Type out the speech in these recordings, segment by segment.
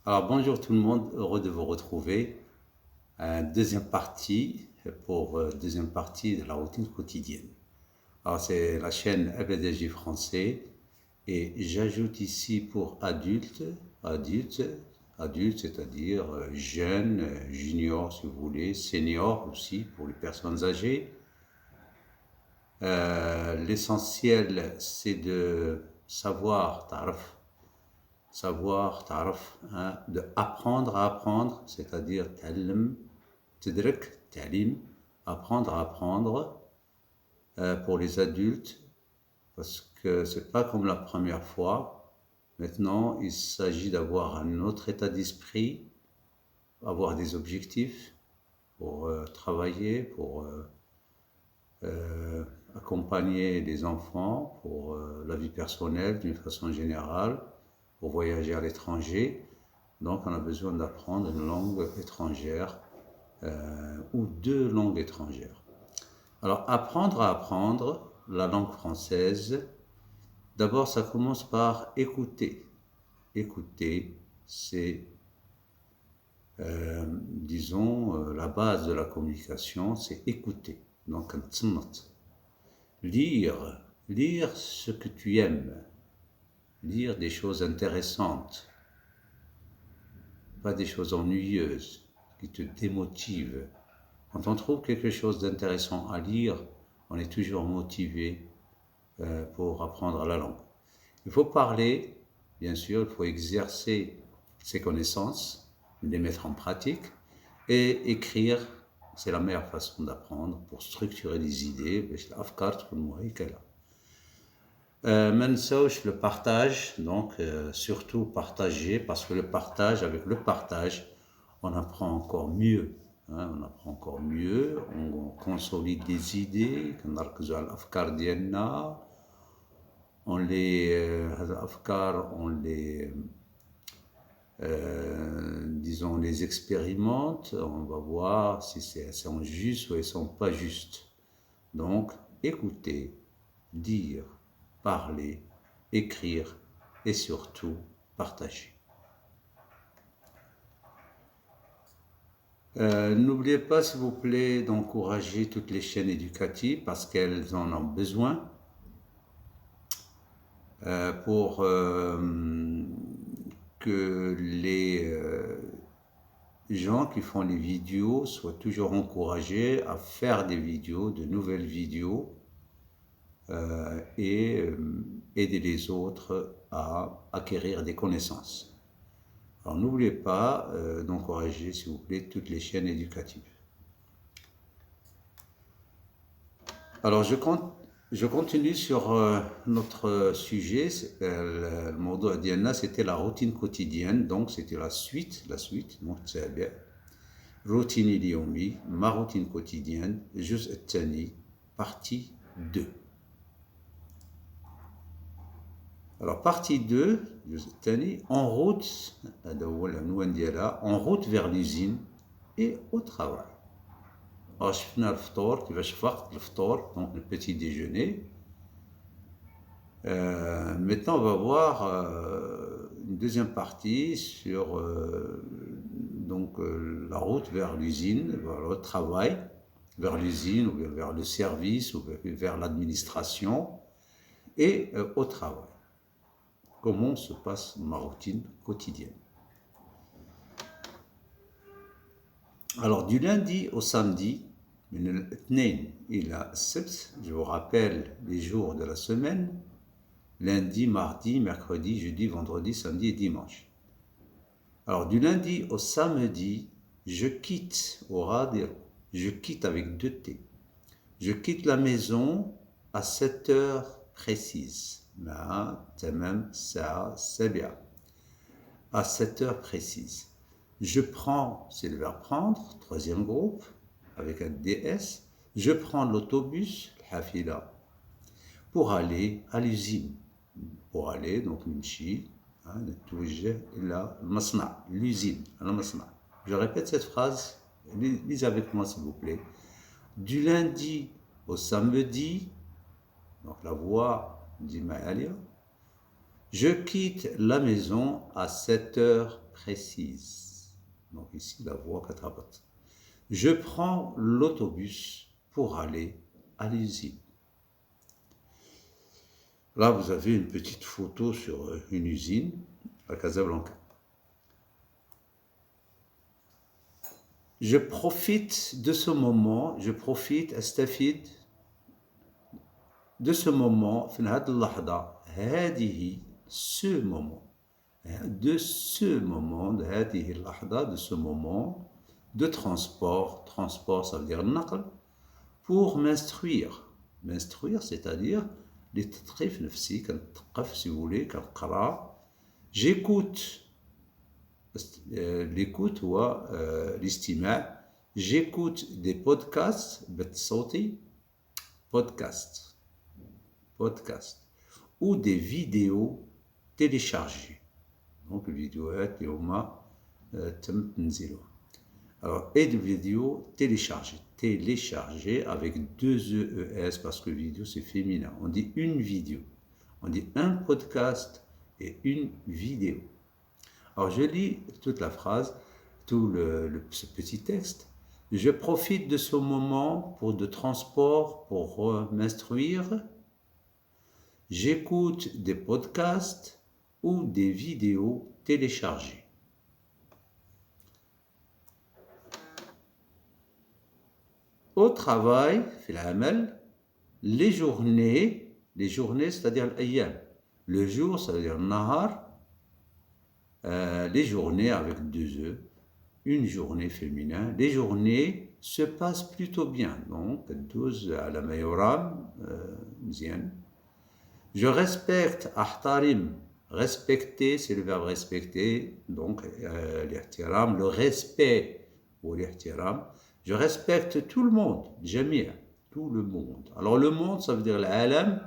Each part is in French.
Alors bonjour tout le monde, heureux de vous retrouver. Deuxième partie deuxième partie de la routine quotidienne. Alors c'est la chaîne FDJ français et j'ajoute ici pour adultes, adultes, c'est-à-dire jeunes, juniors si vous voulez, seniors aussi pour les personnes âgées. L'essentiel c'est de savoir, تعرف hein, de apprendre à apprendre, c'est-à-dire تعلم تدرك تعليم, apprendre à apprendre pour les adultes parce que c'est pas comme la première fois. Maintenant, il s'agit d'avoir un autre état d'esprit, avoir des objectifs pour travailler, pour accompagner les enfants, pour la vie personnelle d'une façon générale, pour voyager à l'étranger. Donc, on a besoin d'apprendre une langue étrangère ou deux langues étrangères. Alors, apprendre à apprendre la langue française, d'abord, ça commence par écouter. Écouter, c'est, disons, la base de la communication, c'est écouter. Donc, lire, lire ce que tu aimes, lire des choses intéressantes, pas des choses ennuyeuses qui te démotivent. Quand on trouve quelque chose d'intéressant à lire, on est toujours motivé pour apprendre la langue. Il faut parler, bien sûr, il faut exercer ses connaissances, les mettre en pratique, et écrire, c'est la meilleure façon d'apprendre pour structurer les idées. Le partage, donc surtout partager, parce que avec le partage, on apprend encore mieux. Hein, on apprend encore mieux, on consolide les idées, disons, les expérimente, on va voir si elles sont justes ou elles sont pas justes. Donc, écouter, dire, parler, écrire et surtout partager. N'oubliez pas, s'il vous plaît, d'encourager toutes les chaînes éducatives parce qu'elles en ont besoin pour que les gens qui font les vidéos soient toujours encouragés à faire des vidéos, de nouvelles vidéos et aider les autres à acquérir des connaissances. Alors n'oubliez pas d'encourager, s'il vous plaît, toutes les chaînes éducatives. Alors je continue sur notre sujet. Le موضوع ديالنا c'était la routine quotidienne, donc c'était la suite, donc c'est bien. روتين اليومي, ma routine quotidienne, الجزء الثاني, partie 2. Alors partie 2, الجزء الثاني, en route, هذا هو العنوان ديالها, en route vers l'usine et au travail. Alors شفنا الفطور, كيفاش فقت الفطور, donc le petit déjeuner. Maintenant, on va voir une deuxième partie sur la route vers l'usine, vers le travail, vers l'usine ou vers le service ou vers l'administration et au travail. Comment se passe ma routine quotidienne? Alors, du lundi au samedi, من الاثنين إلى السبت, je vous rappelle les jours de la semaine, lundi, mardi, mercredi, jeudi, vendredi, samedi et dimanche. Alors, du lundi au samedi, je quitte au radio, je quitte avec 2 T. Je quitte la maison à 7 heures précises. À 7 heures précises. Je prends, c'est le verbe prendre, troisième groupe, avec un DS. Je prends l'autobus, الحافلة, pour aller à l'usine. Pour aller, donc نمشي, نتوجه إلى المصنع, l'usine, المصنع. Je répète cette phrase, lisez avec moi s'il vous plaît. Du lundi au samedi, donc la voix dit Maëlia, je quitte la maison à 7 heures précise. Donc ici, la voix katabat. Je prends l'autobus pour aller à l'usine. Là, vous avez une petite photo sur une usine à Casablanca. Je profite de ce moment, استفيد de ce moment, في هذه اللحظة هذه ce moment, de ce moment, de هذه اللحظة, de ce moment de transport, ça veut dire نقل, pour m'instruire. M'instruire, c'est-à-dire لتثقيف نفسي, كنتثقف si vous voulez, كنقرا. J'écoute, l'écoute هو الاستماع. J'écoute des podcasts بالصوتي, podcast ou des vidéos téléchargées. Donc الفيديوهات اللي هما تم تنزيلها. Alors, et des vidéos téléchargées avec deux EES parce que vidéo c'est féminin. On dit une vidéo, on dit un podcast et une vidéo. Alors je lis toute la phrase, ce petit texte. Je profite de ce moment de transport pour m'instruire. J'écoute des podcasts ou des vidéos téléchargées. Au travail, في العمل, les journées, c'est-à-dire l'ayam. Le jour, c'est-à-dire le nahar, les journées avec deux E, une journée féminin, les journées se passent plutôt bien. Donc, 12 à la mayoram, مزيان. Je respecte, ahtarim, respecter, c'est le verbe respecter, donc l'ihtiram, le respect ou l'ihtiram. Je respecte tout le monde, جميع, tout le monde. Alors le monde, ça veut dire العالم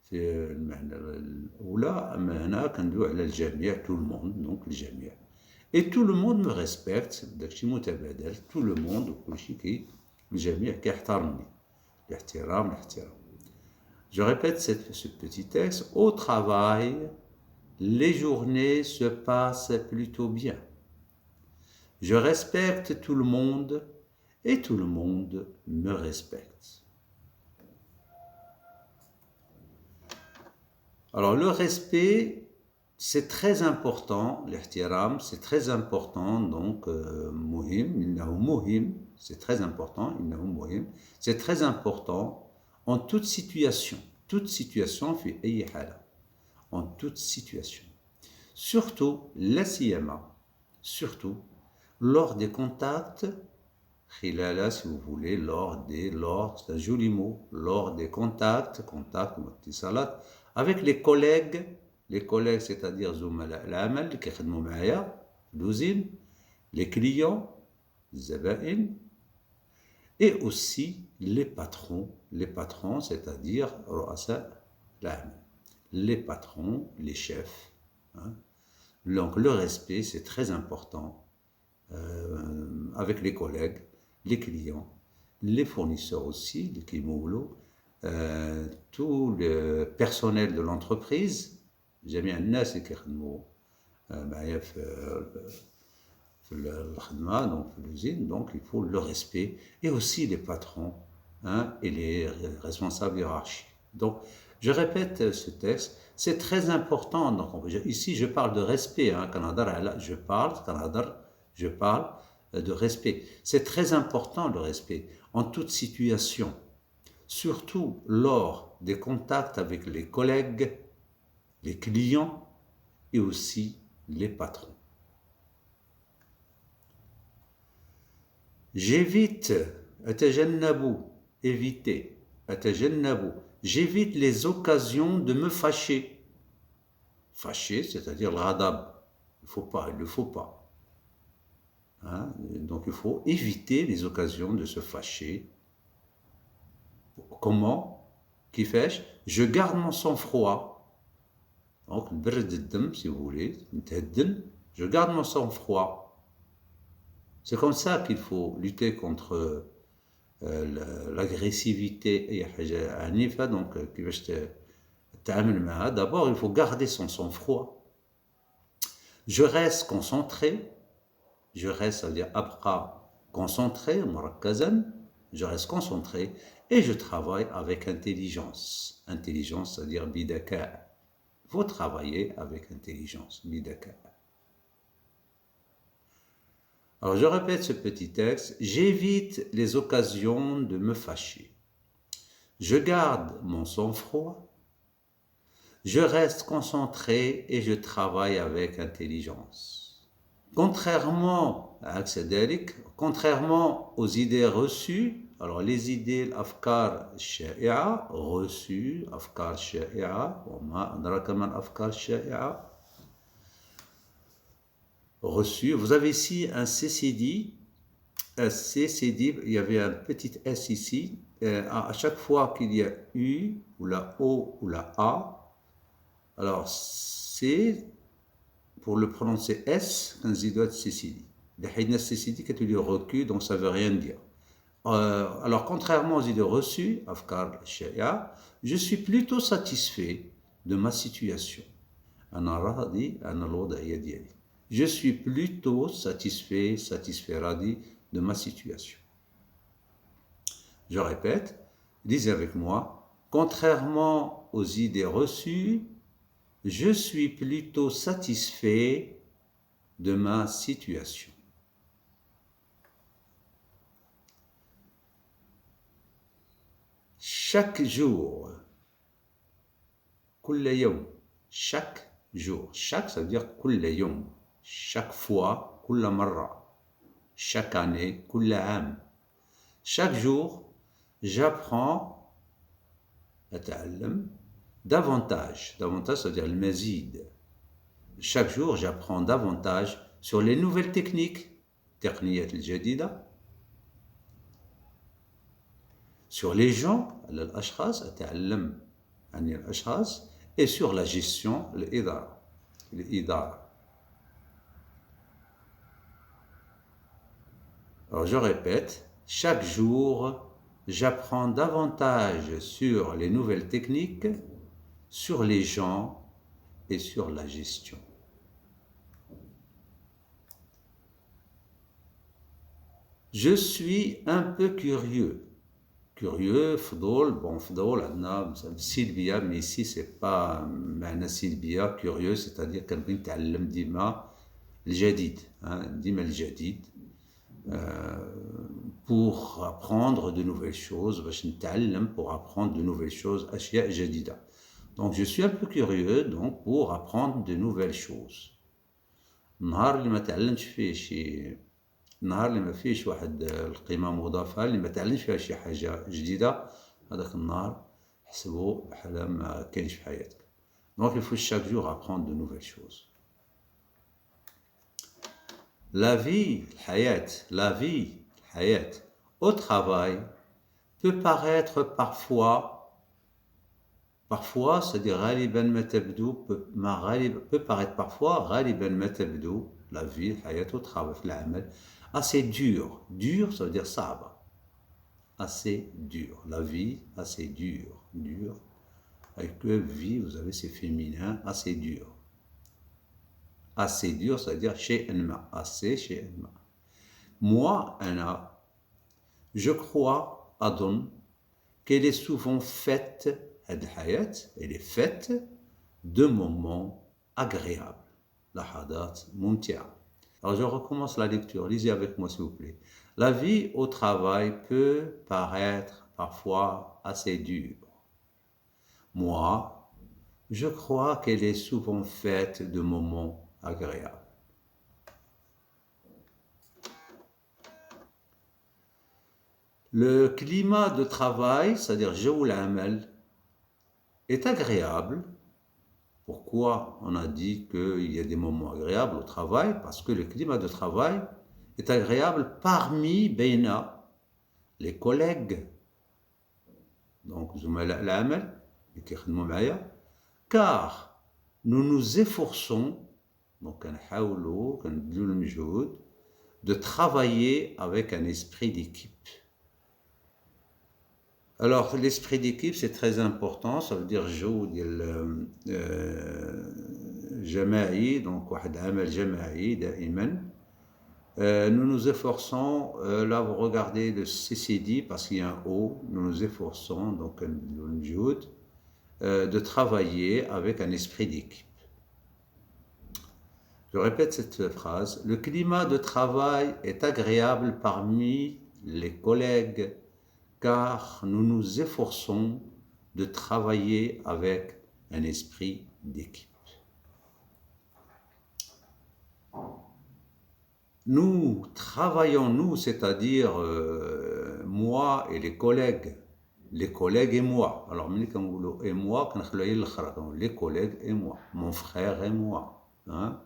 في المعنى الأولى, أما هنا كندوي على الجميع, tout le monde, donc الجميع. Et tout le monde me respecte, داكشي متبادل, tout le monde, كلشي الجميع كيحترمني. الاحترام. Je répète ce petit texte. Au travail, les journées se passent plutôt bien. Je respecte tout le monde et tout le monde me respecte. Alors le respect, c'est très important, l'ihtiram, c'est très important, donc muhim, innahu muhim, c'est très important, innahu muhim, c'est très important en toute situation في أي حالة, en toute situation. Surtout, la siyama, surtout, lors des contacts, khilala si vous voulez, c'est un joli mot, lors des contacts, avec les collègues, c'est-à-dire زملاء العمل اللي كيخدموا معايا في الوزين, les clients, الزبائن, et aussi les patrons, c'est-à-dire رؤساء العمل, les patrons, les chefs. Hein. Donc le respect, c'est très important avec les collègues, les clients, les fournisseurs aussi, les kimoulou, tout le personnel de l'entreprise, جميع الناس اللي كيخدموا معايا في الخدمة, donc في l'usine, donc il faut le respect, et aussi les patrons, hein, et les responsables hiérarchiques. Donc je répète ce texte, c'est très important. Donc ici je parle de respect, hein, je parle de respect. C'est très important le respect en toute situation, surtout lors des contacts avec les collègues, les clients et aussi les patrons. J'évite, éviter, j'évite les occasions de me fâcher. Fâcher, c'est-à-dire le radab. Il ne faut pas. Hein? Donc il faut éviter les occasions de se fâcher. Comment? كيفاش? Je garde mon sang-froid. Donc, si vous voulez, je garde mon sang-froid. C'est comme ça qu'il faut lutter contre l'agressivité. Donc, d'abord, il faut garder son sang-froid. Je reste concentré. Je reste, ça veut dire abqa, concentré, murakkazan. Je reste concentré et je travaille avec intelligence. Intelligence, c'est-à-dire bidaka. Il faut travailler avec intelligence, bidaka. Alors je répète ce petit texte. J'évite les occasions de me fâcher. Je garde mon sang-froid. Je reste concentré et je travaille avec intelligence. Contrairement aux idées reçues, alors les idées, l'afkar sha'i'a, reçues, afkar sha'i'a, reçues. Vous avez ici un CCD, il y avait un petit S ici. À chaque fois qu'il y a U, ou la O, ou la A, alors c'est pour le prononcer S, quand il doit être CCD. Le CCD, quand il est recul, donc ça ne veut rien dire. Alors, contrairement aux idées reçues, Afkar Shaya, je suis plutôt satisfait de ma situation. Je suis plutôt satisfait radi de ma situation. Je répète, lisez avec moi. Contrairement aux idées reçues, je suis plutôt satisfait de ma situation. Chaque jour, كل يوم, chaque jour, chaque ça veut dire كل يوم, chaque fois, كل مرة, chaque année, كل عام. Chaque jour, j'apprends, أتعلم, davantage, ça veut dire le mazid. Chaque jour, j'apprends davantage sur les nouvelles techniques, techniques الجديدة, sur les gens, الأشخاص, أتعلم عن الأشخاص, et sur la gestion, الإدارة. Alors je répète, chaque jour, j'apprends davantage sur les nouvelles techniques, sur les gens et sur la gestion. Je suis un peu curieux. Curieux, fdoul, bon, fdoul, عندنا سلبية, mais ici c'est pas معنى سلبية, curieux, c'est-à-dire كنبغي نتعلم ديما الجديد, ديما الجديد, pour apprendre de nouvelles choses, باش نتعلم pour apprendre de nouvelles choses, أشياء جديدة. Donc je suis un peu curieux, donc pour apprendre de nouvelles choses. النهار اللي ما تعلمتش فيه شي النهار اللي ما فيش واحد القيمة مضافة اللي ما تعلمش فيها شي حاجة جديدة, هذاك النهار حسبه بحال ما كاينش في حياتك. Donc il faut chaque jour apprendre de nouvelles choses. La vie, la vie, au travail peut paraître parfois, c'est-à-dire غالبا ما تبدو, peut paraître parfois غالبا ما تبدو, la vie, الحياة au travail, في العمل, assez dur. Dur, ça veut dire صعبة. Assez dur. La vie, assez dur. Dur. Avec que vie, vous avez c'est féminin, assez dur. Assez dur, ça veut dire شيئا ما. Assez, شيئا ما. Moi, Anna, je crois, أظن, qu'elle est souvent faite, هذه الحياة, elle est faite de moments agréables. لحظات ممتعة. Alors je recommence la lecture, lisez avec moi s'il vous plaît. La vie au travail peut paraître parfois assez dure. Moi, je crois qu'elle est souvent faite de moments agréables. Le climat de travail, c'est-à-dire جو العمل, est agréable. Pourquoi on a dit qu'il y a des moments agréables au travail? Parce que le climat de travail est agréable parmi بين les collègues. Donc, زملاء العمل اللي كيخدموا معايا, car nous nous efforçons, donc كنحاولوا كنبذلوا المجهود, de travailler avec un esprit d'équipe. Alors, l'esprit d'équipe, c'est très important. Ça veut dire جو ديال جماعي, donc واحد عمل جماعي دائما. Nous nous efforçons, là vous regardez le CCD parce qu'il y a un O, nous nous efforçons, donc de travailler avec un esprit d'équipe. Je répète cette phrase. Le climat de travail est agréable parmi les collègues car nous nous efforçons de travailler avec un esprit d'équipe. Nous travaillons, nous, c'est-à-dire moi et les collègues et moi. Alors, et moi, les collègues et moi, mon frère et moi. Hein?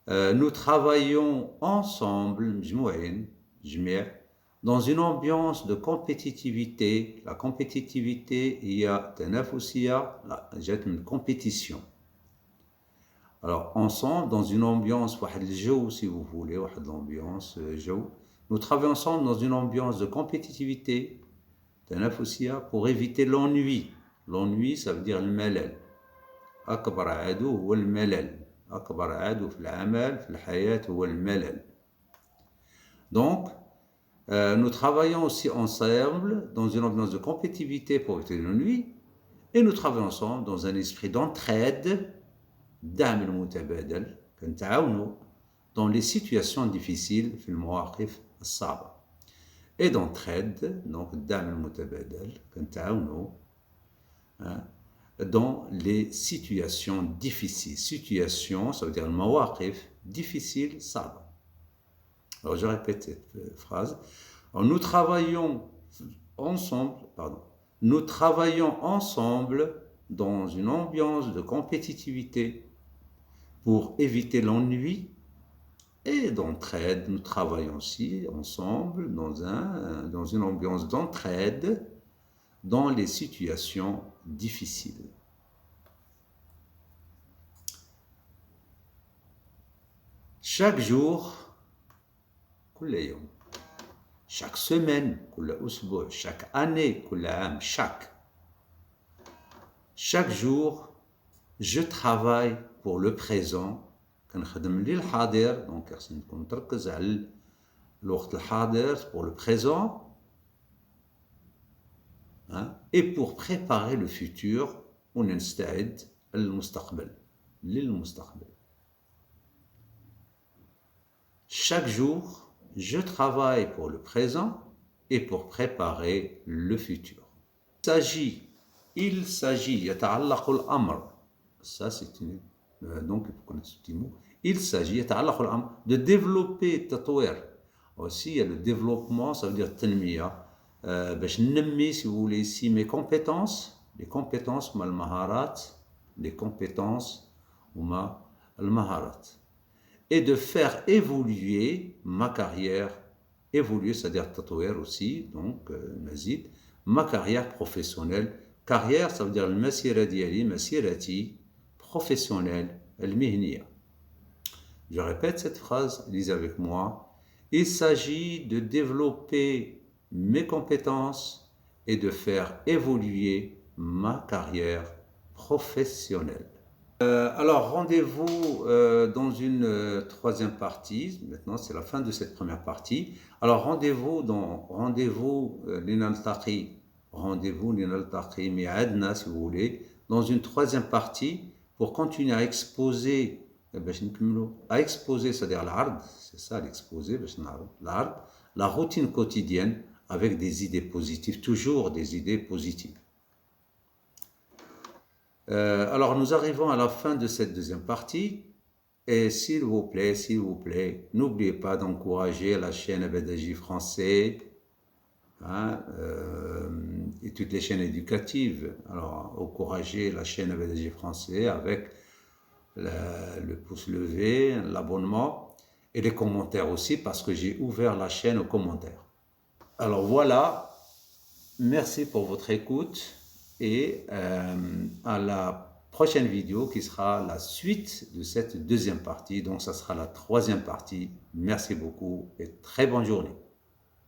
Nous travaillons ensemble, dans une ambiance de compétitivité. La compétitivité, il y a une compétition. Alors, ensemble, dans une ambiance, si vous voulez, nous travaillons ensemble dans une ambiance de compétitivité, pour éviter l'ennui. L'ennui, ça veut dire le malal. أكبر عدو هو الملل. أكبر عدو في العمل في الحياة هو الملل. Donc, nous travaillons aussi ensemble dans une ambiance de compétitivité pour éviter l'ennui, et nous travaillons ensemble dans un esprit d'entraide, الدعم المتبادل, كنتعاونوا dans les situations difficiles في المواقف الصعبة. Et d'entraide, donc الدعم المتبادل, كنتعاونوا dans les situations difficiles. Situation, ça veut dire المواقف difficile, صعبة. Alors je répète cette phrase. Alors, nous travaillons ensemble dans une ambiance de compétitivité pour éviter l'ennui, et d'entraide. Nous travaillons aussi ensemble dans une ambiance d'entraide dans les situations difficiles. Chaque jour, chaque semaine, chaque année, chaque jour, je travaille pour le présent. كنخدم للحاضر, donc نكون تركز على الوقت الحاضر pour le présent, et pour préparer le futur, ونستعد للمستقبل. Chaque jour, je travaille pour le présent et pour préparer le futur. Il s'agit, يتعلق الأمر. Ça, c'est une... donc, vous connaissez ce petit mot. Il s'agit, يتعلق الأمر, de développer التطوير. Aussi, il y a le développement, ça veut dire التنمية. باش ننمي, si vous voulez, ici, mes compétences. Les compétences, ما المهارات. Les compétences, وما المهارات. Et de faire évoluer ma carrière, c'est-à-dire tatouer aussi, donc mazid, ma carrière professionnelle. Carrière, ça veut dire le masira diali, masirati, professionnelle, al-mihniya. Je répète cette phrase, lisez avec moi. Il s'agit de développer mes compétences et de faire évoluer ma carrière professionnelle. Alors, rendez-vous dans une troisième partie. Maintenant, c'est la fin de cette première partie. Alors, rendez-vous l'inaltaqi mi'adna, si vous voulez, dans une troisième partie pour continuer à exposer, c'est-à-dire l'ard, c'est ça l'exposer, l'ard, la routine quotidienne avec des idées positives, toujours des idées positives. Alors, nous arrivons à la fin de cette deuxième partie, et s'il vous plaît, n'oubliez pas d'encourager la chaîne Abadaji français, et toutes les chaînes éducatives. Alors, encouragez la chaîne Abadaji français avec le pouce levé, l'abonnement, et les commentaires aussi, parce que j'ai ouvert la chaîne aux commentaires. Alors voilà, merci pour votre écoute. Et à la prochaine vidéo qui sera la suite de cette deuxième partie. Donc ça sera la troisième partie. Merci beaucoup et très bonne journée.